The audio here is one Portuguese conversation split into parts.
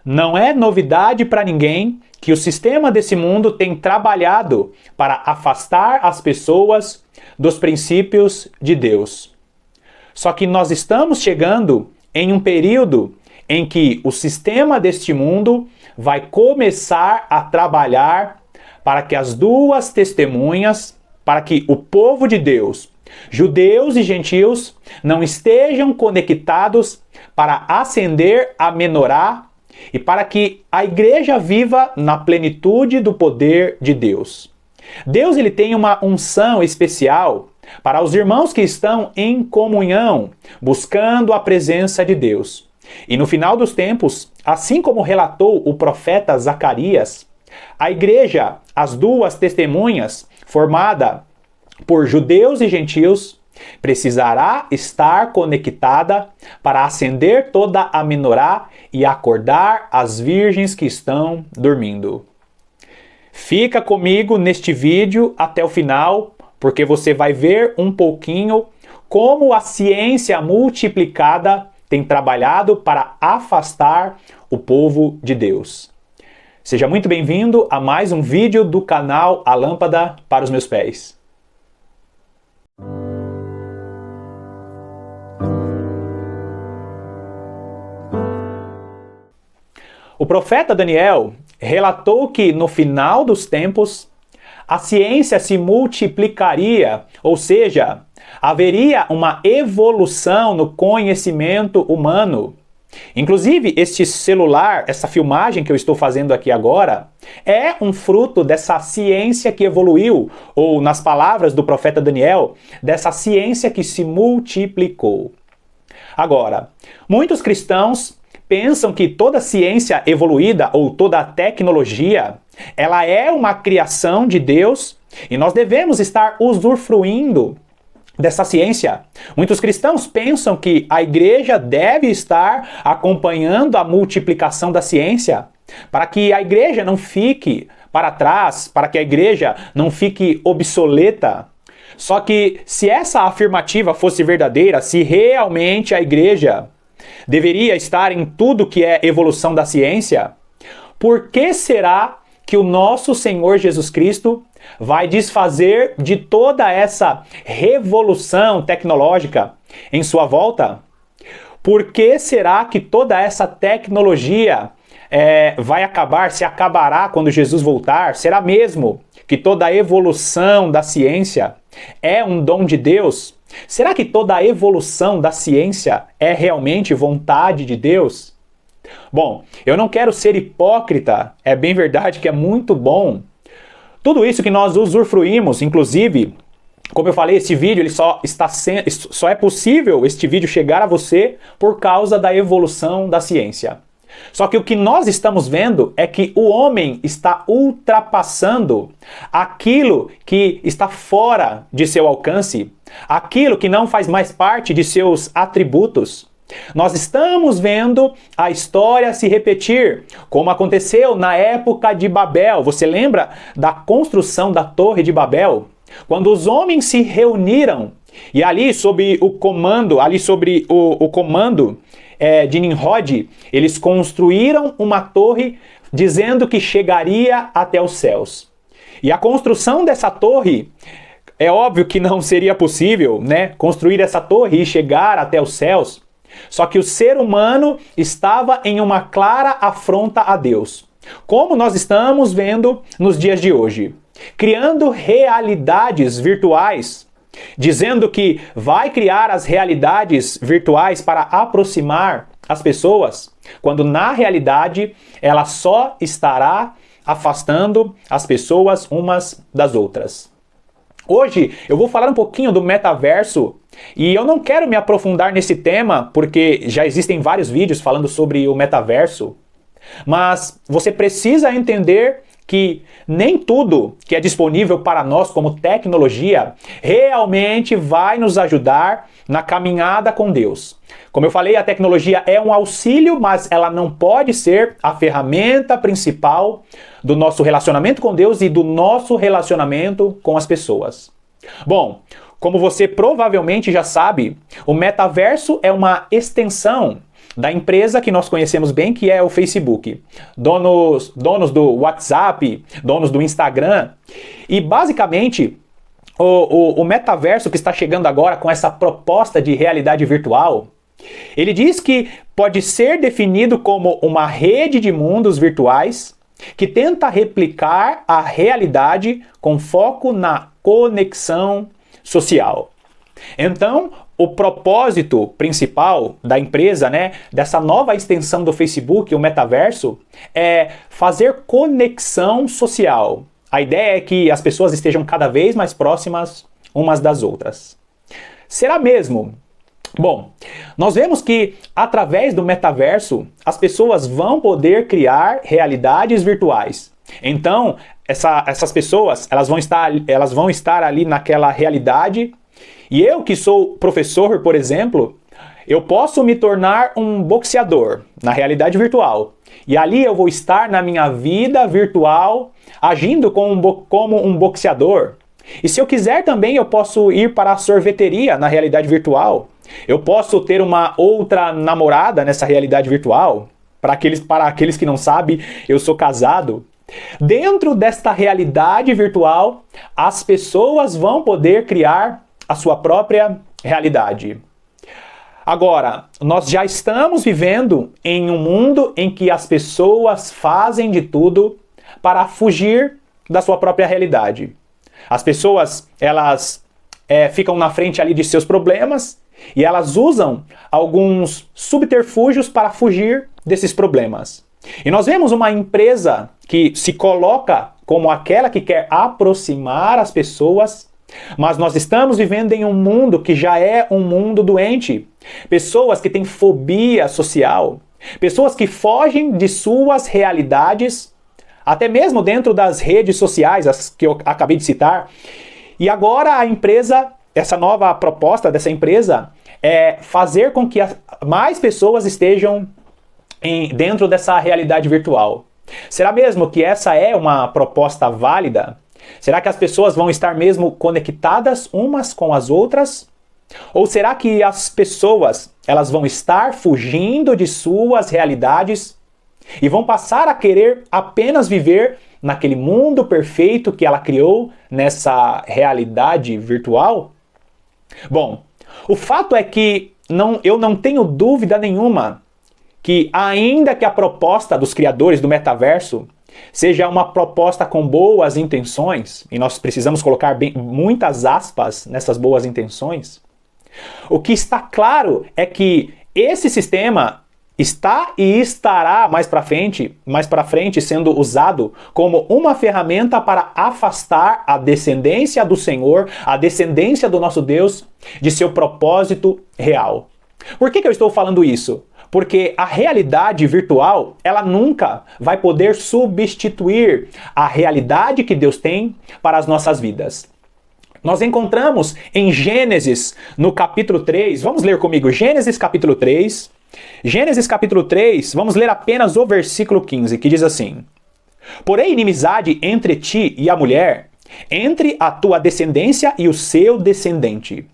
Não é novidade para ninguém que o sistema desse mundo tem trabalhado para afastar as pessoas dos princípios de Deus. Só que nós estamos chegando em um período em que o sistema deste mundo vai começar a trabalhar para que as duas testemunhas, para que o povo de Deus, judeus e gentios, não estejam conectados para acender a menorá e para que a igreja viva na plenitude do poder de Deus. Deus ele tem uma unção especial para os irmãos que estão em comunhão, buscando a presença de Deus. E no final dos tempos, assim como relatou o profeta Zacarias, a igreja, as duas testemunhas, formada por judeus e gentios, precisará estar conectada para acender toda a menorá e acordar as virgens que estão dormindo. Fica comigo neste vídeo até o final, porque você vai ver um pouquinho como a ciência multiplicada tem trabalhado para afastar o povo de Deus. Seja muito bem-vindo a mais um vídeo do canal A Lâmpada para os Meus Pés. O profeta Daniel relatou que no final dos tempos a ciência se multiplicaria, ou seja, haveria uma evolução no conhecimento humano. Inclusive, este celular, essa filmagem que eu estou fazendo aqui agora, é um fruto dessa ciência que evoluiu, ou nas palavras do profeta Daniel, dessa ciência que se multiplicou. Agora, muitos cristãos pensam que toda ciência evoluída ou toda tecnologia, ela é uma criação de Deus e nós devemos estar usufruindo dessa ciência. Muitos cristãos pensam que a igreja deve estar acompanhando a multiplicação da ciência para que a igreja não fique para trás, para que a igreja não fique obsoleta. Só que se essa afirmativa fosse verdadeira, se realmente a igreja deveria estar em tudo que é evolução da ciência, por que será que o nosso Senhor Jesus Cristo vai desfazer de toda essa revolução tecnológica em sua volta? Por que será que toda essa tecnologia vai acabar, se acabará quando Jesus voltar? Será mesmo que toda a evolução da ciência é um dom de Deus? Será que toda a evolução da ciência é realmente vontade de Deus? Bom, eu não quero ser hipócrita, é bem verdade que é muito bom. Tudo isso que nós usufruímos, inclusive, como eu falei, esse vídeo ele só é possível este vídeo chegar a você por causa da evolução da ciência. Só que o que nós estamos vendo é que o homem está ultrapassando aquilo que está fora de seu alcance, aquilo que não faz mais parte de seus atributos. Nós estamos vendo a história se repetir, como aconteceu na época de Babel. Você lembra da construção da Torre de Babel? Quando os homens se reuniram e ali sob o comando, de Nimrod, eles construíram uma torre dizendo que chegaria até os céus. E a construção dessa torre, é óbvio que não seria possível, né? Construir essa torre e chegar até os céus. Só que o ser humano estava em uma clara afronta a Deus. Como nós estamos vendo nos dias de hoje. Criando realidades virtuais, dizendo que vai criar as realidades virtuais para aproximar as pessoas, quando na realidade ela só estará afastando as pessoas umas das outras. Hoje eu vou falar um pouquinho do metaverso e eu não quero me aprofundar nesse tema porque já existem vários vídeos falando sobre o metaverso, mas você precisa entender que nem tudo que é disponível para nós como tecnologia realmente vai nos ajudar na caminhada com Deus. Como eu falei, a tecnologia é um auxílio, mas ela não pode ser a ferramenta principal do nosso relacionamento com Deus e do nosso relacionamento com as pessoas. Bom, como você provavelmente já sabe, o metaverso é uma extensão da empresa que nós conhecemos bem, que é o Facebook. Donos do WhatsApp, donos do Instagram. E basicamente, o metaverso que está chegando agora com essa proposta de realidade virtual, ele diz que pode ser definido como uma rede de mundos virtuais que tenta replicar a realidade com foco na conexão social. Então, o propósito principal da empresa, dessa nova extensão do Facebook, o metaverso, é fazer conexão social. A ideia é que as pessoas estejam cada vez mais próximas umas das outras. Será mesmo? Bom, nós vemos que através do metaverso as pessoas vão poder criar realidades virtuais. Então, essas pessoas elas vão estar ali naquela realidade. E eu que sou professor, por exemplo, eu posso me tornar um boxeador na realidade virtual. E ali eu vou estar na minha vida virtual agindo como um boxeador. E se eu quiser também eu posso ir para a sorveteria na realidade virtual. Eu posso ter uma outra namorada nessa realidade virtual. Para aqueles que não sabem, eu sou casado. Dentro desta realidade virtual, as pessoas vão poder criar a sua própria realidade. Agora, nós já estamos vivendo em um mundo em que as pessoas fazem de tudo para fugir da sua própria realidade. As pessoas, elas ficam na frente ali de seus problemas e elas usam alguns subterfúgios para fugir desses problemas. E nós vemos uma empresa que se coloca como aquela que quer aproximar as pessoas, mas nós estamos vivendo em um mundo que já é um mundo doente. Pessoas que têm fobia social, pessoas que fogem de suas realidades, até mesmo dentro das redes sociais, as que eu acabei de citar. E agora a empresa, essa nova proposta dessa empresa é fazer com que mais pessoas estejam dentro dessa realidade virtual. Será mesmo que essa é uma proposta válida? Será que as pessoas vão estar mesmo conectadas umas com as outras? Ou será que as pessoas elas vão estar fugindo de suas realidades e vão passar a querer apenas viver naquele mundo perfeito que ela criou nessa realidade virtual? Bom, o fato é que eu não tenho dúvida nenhuma que ainda que a proposta dos criadores do metaverso seja uma proposta com boas intenções, e nós precisamos colocar muitas aspas nessas boas intenções, o que está claro é que esse sistema está e estará mais para frente sendo usado como uma ferramenta para afastar a descendência do Senhor, a descendência do nosso Deus, de seu propósito real. Por que eu estou falando isso? Porque a realidade virtual, ela nunca vai poder substituir a realidade que Deus tem para as nossas vidas. Nós encontramos em Gênesis, no capítulo 3, vamos ler comigo, Gênesis capítulo 3. Gênesis capítulo 3, vamos ler apenas o versículo 15, que diz assim: Porém, inimizade entre ti e a mulher, entre a tua descendência e o seu descendente.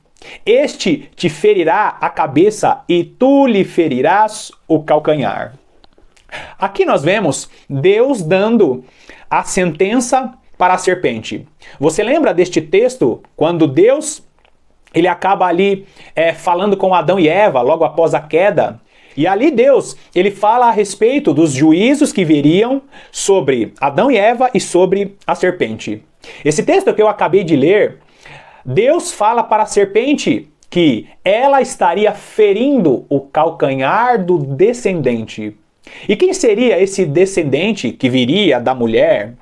Este te ferirá a cabeça e tu lhe ferirás o calcanhar. Aqui nós vemos Deus dando a sentença para a serpente. Você lembra deste texto quando Deus ele acaba ali falando com Adão e Eva logo após a queda? E ali Deus ele fala a respeito dos juízos que viriam sobre Adão e Eva e sobre a serpente. Esse texto que eu acabei de ler, Deus fala para a serpente que ela estaria ferindo o calcanhar do descendente. E quem seria esse descendente que viria da mulher?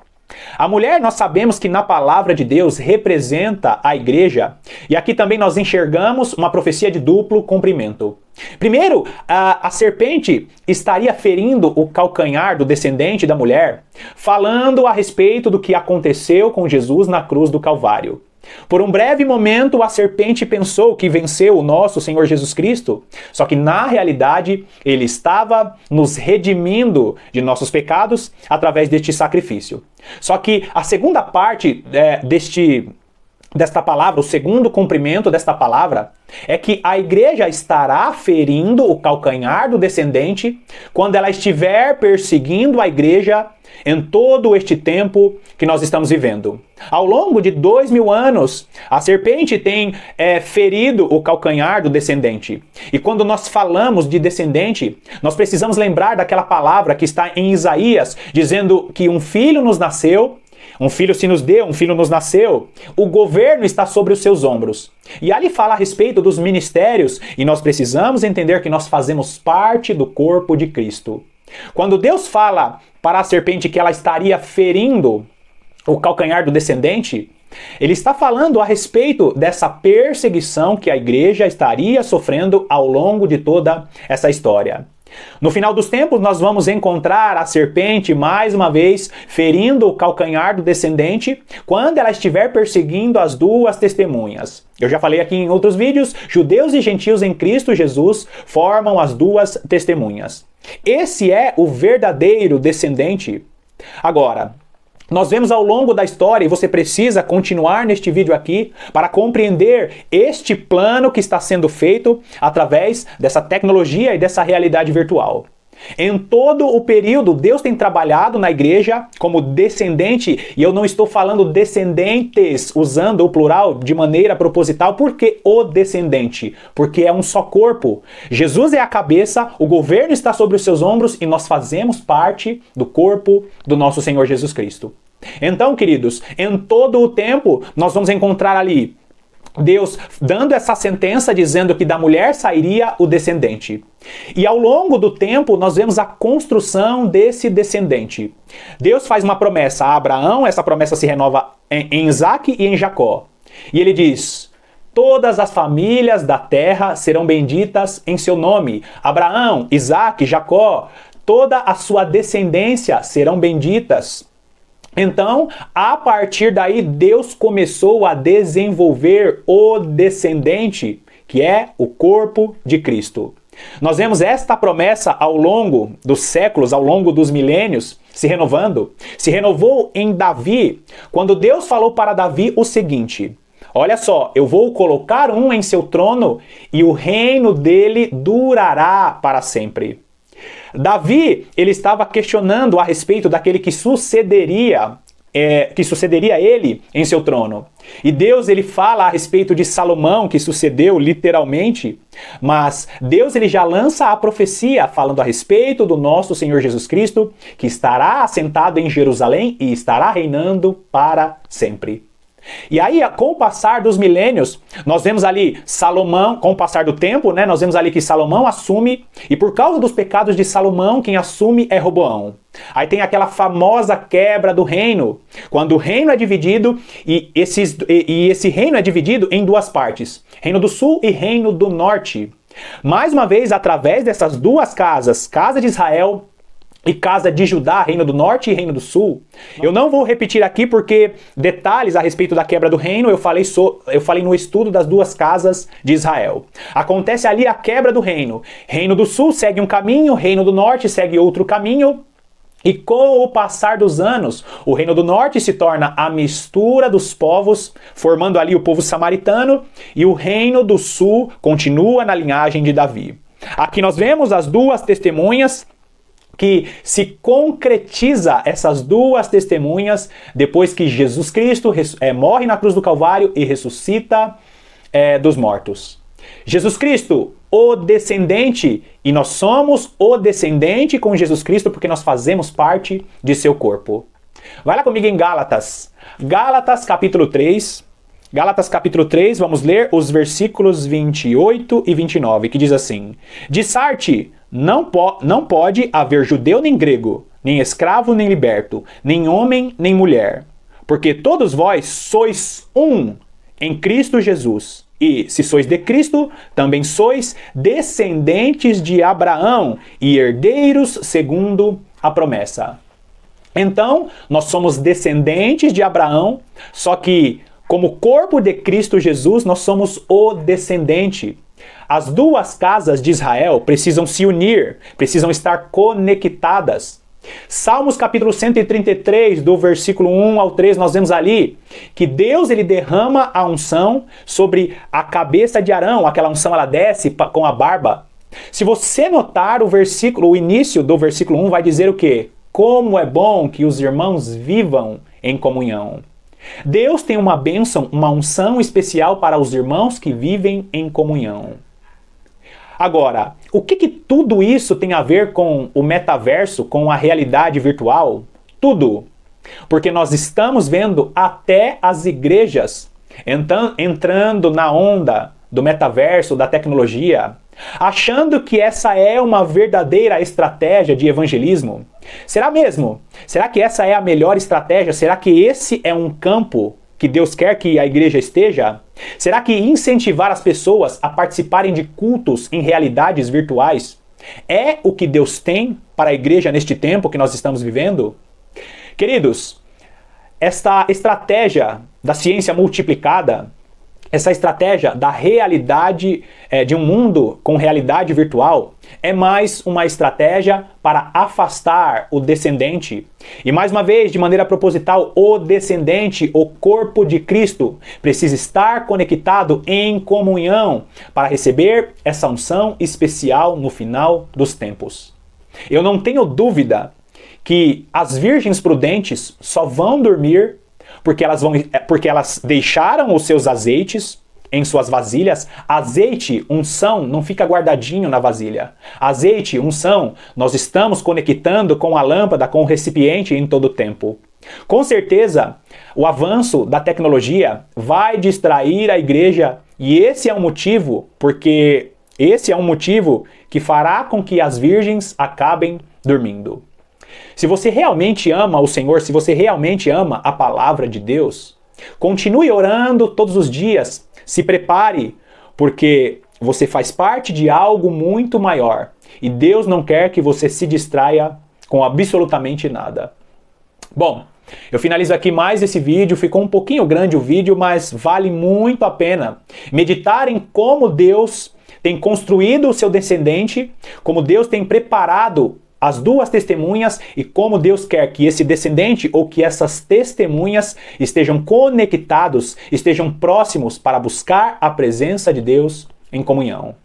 A mulher, nós sabemos que na palavra de Deus representa a igreja. E aqui também nós enxergamos uma profecia de duplo cumprimento. Primeiro, a serpente estaria ferindo o calcanhar do descendente da mulher, falando a respeito do que aconteceu com Jesus na cruz do Calvário. Por um breve momento, a serpente pensou que venceu o nosso Senhor Jesus Cristo, só que na realidade ele estava nos redimindo de nossos pecados através deste sacrifício. Só que a segunda parte desta palavra, o segundo cumprimento desta palavra, é que a igreja estará ferindo o calcanhar do descendente quando ela estiver perseguindo a igreja em todo este tempo que nós estamos vivendo. Ao longo de 2000 anos, a serpente tem ferido o calcanhar do descendente. E quando nós falamos de descendente, nós precisamos lembrar daquela palavra que está em Isaías, dizendo que um filho nos nasceu, um filho se nos deu, um filho nos nasceu. O governo está sobre os seus ombros. E ali fala a respeito dos ministérios, e nós precisamos entender que nós fazemos parte do corpo de Cristo. Quando Deus fala para a serpente que ela estaria ferindo o calcanhar do descendente, ele está falando a respeito dessa perseguição que a igreja estaria sofrendo ao longo de toda essa história. No final dos tempos, nós vamos encontrar a serpente mais uma vez ferindo o calcanhar do descendente quando ela estiver perseguindo as duas testemunhas. Eu já falei aqui em outros vídeos, judeus e gentios em Cristo Jesus formam as duas testemunhas. Esse é o verdadeiro descendente. Agora, nós vemos ao longo da história, e você precisa continuar neste vídeo aqui para compreender este plano que está sendo feito através dessa tecnologia e dessa realidade virtual. Em todo o período, Deus tem trabalhado na igreja como descendente, e eu não estou falando descendentes, usando o plural de maneira proposital. Por que o descendente? Porque é um só corpo. Jesus é a cabeça, o governo está sobre os seus ombros e nós fazemos parte do corpo do nosso Senhor Jesus Cristo. Então, queridos, em todo o tempo, nós vamos encontrar ali Deus dando essa sentença dizendo que da mulher sairia o descendente. E ao longo do tempo nós vemos a construção desse descendente. Deus faz uma promessa a Abraão, essa promessa se renova em Isaac e em Jacó. E ele diz: todas as famílias da terra serão benditas em seu nome. Abraão, Isaac, Jacó, toda a sua descendência serão benditas. Então, a partir daí, Deus começou a desenvolver o descendente, que é o corpo de Cristo. Nós vemos esta promessa ao longo dos séculos, ao longo dos milênios, se renovando. Se renovou em Davi, quando Deus falou para Davi o seguinte: olha só, eu vou colocar um em seu trono e o reino dele durará para sempre. Davi, ele estava questionando a respeito daquele que sucederia ele em seu trono. E Deus, ele fala a respeito de Salomão, que sucedeu literalmente, mas Deus, ele já lança a profecia falando a respeito do nosso Senhor Jesus Cristo, que estará assentado em Jerusalém e estará reinando para sempre. E aí, com o passar dos milênios, nós vemos ali Salomão, com o passar do tempo, nós vemos ali que Salomão assume, e por causa dos pecados de Salomão, quem assume é Roboão. Aí tem aquela famosa quebra do reino, quando o reino é dividido, e esse reino é dividido em duas partes, Reino do Sul e Reino do Norte. Mais uma vez, através dessas duas casas, casa de Israel e casa de Judá, Reino do Norte e Reino do Sul. Eu não vou repetir aqui porque detalhes a respeito da quebra do reino eu falei no estudo das duas casas de Israel. Acontece ali a quebra do reino. Reino do Sul segue um caminho, Reino do Norte segue outro caminho. E com o passar dos anos, o Reino do Norte se torna a mistura dos povos, formando ali o povo samaritano, e o Reino do Sul continua na linhagem de Davi. Aqui nós vemos as duas testemunhas, que se concretiza essas duas testemunhas depois que Jesus Cristo morre na cruz do Calvário e ressuscita dos mortos. Jesus Cristo, o descendente, e nós somos o descendente com Jesus Cristo porque nós fazemos parte de seu corpo. Vai lá comigo em Gálatas. Gálatas capítulo 3. Gálatas capítulo 3, vamos ler os versículos 28 e 29, que diz assim: Dissarte, não pode haver judeu nem grego, nem escravo nem liberto, nem homem nem mulher, porque todos vós sois um em Cristo Jesus. E, se sois de Cristo, também sois descendentes de Abraão e herdeiros segundo a promessa. Então, nós somos descendentes de Abraão, só que, como corpo de Cristo Jesus, nós somos o descendente. As duas casas de Israel precisam se unir, precisam estar conectadas. Salmos capítulo 133, do versículo 1 ao 3, nós vemos ali que Deus ele derrama a unção sobre a cabeça de Arão, aquela unção ela desce com a barba. Se você notar o início do versículo 1 vai dizer o quê? Como é bom que os irmãos vivam em comunhão. Deus tem uma bênção, uma unção especial para os irmãos que vivem em comunhão. Agora, o que tudo isso tem a ver com o metaverso, com a realidade virtual? Tudo. Porque nós estamos vendo até as igrejas entrando na onda do metaverso, da tecnologia, achando que essa é uma verdadeira estratégia de evangelismo. Será mesmo? Será que essa é a melhor estratégia? Será que esse é um campo que Deus quer que a igreja esteja? Será que incentivar as pessoas a participarem de cultos em realidades virtuais é o que Deus tem para a igreja neste tempo que nós estamos vivendo? Queridos, esta estratégia da ciência multiplicada, essa estratégia da realidade, de um mundo com realidade virtual, é mais uma estratégia para afastar o descendente. E mais uma vez, de maneira proposital, o descendente, o corpo de Cristo, precisa estar conectado em comunhão para receber essa unção especial no final dos tempos. Eu não tenho dúvida que as virgens prudentes só vão dormir porque elas deixaram os seus azeites em suas vasilhas. Azeite, unção, não fica guardadinho na vasilha. Azeite, unção, nós estamos conectando com a lâmpada, com o recipiente em todo o tempo. Com certeza, o avanço da tecnologia vai distrair a igreja e esse é um motivo que fará com que as virgens acabem dormindo. Se você realmente ama o Senhor, se você realmente ama a palavra de Deus, continue orando todos os dias, se prepare, porque você faz parte de algo muito maior e Deus não quer que você se distraia com absolutamente nada. Bom, eu finalizo aqui mais esse vídeo, ficou um pouquinho grande o vídeo, mas vale muito a pena meditar em como Deus tem construído o seu descendente, como Deus tem preparado as duas testemunhas e como Deus quer que esse descendente ou que essas testemunhas estejam conectados, estejam próximos para buscar a presença de Deus em comunhão.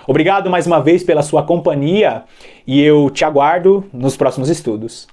Obrigado mais uma vez pela sua companhia e eu te aguardo nos próximos estudos.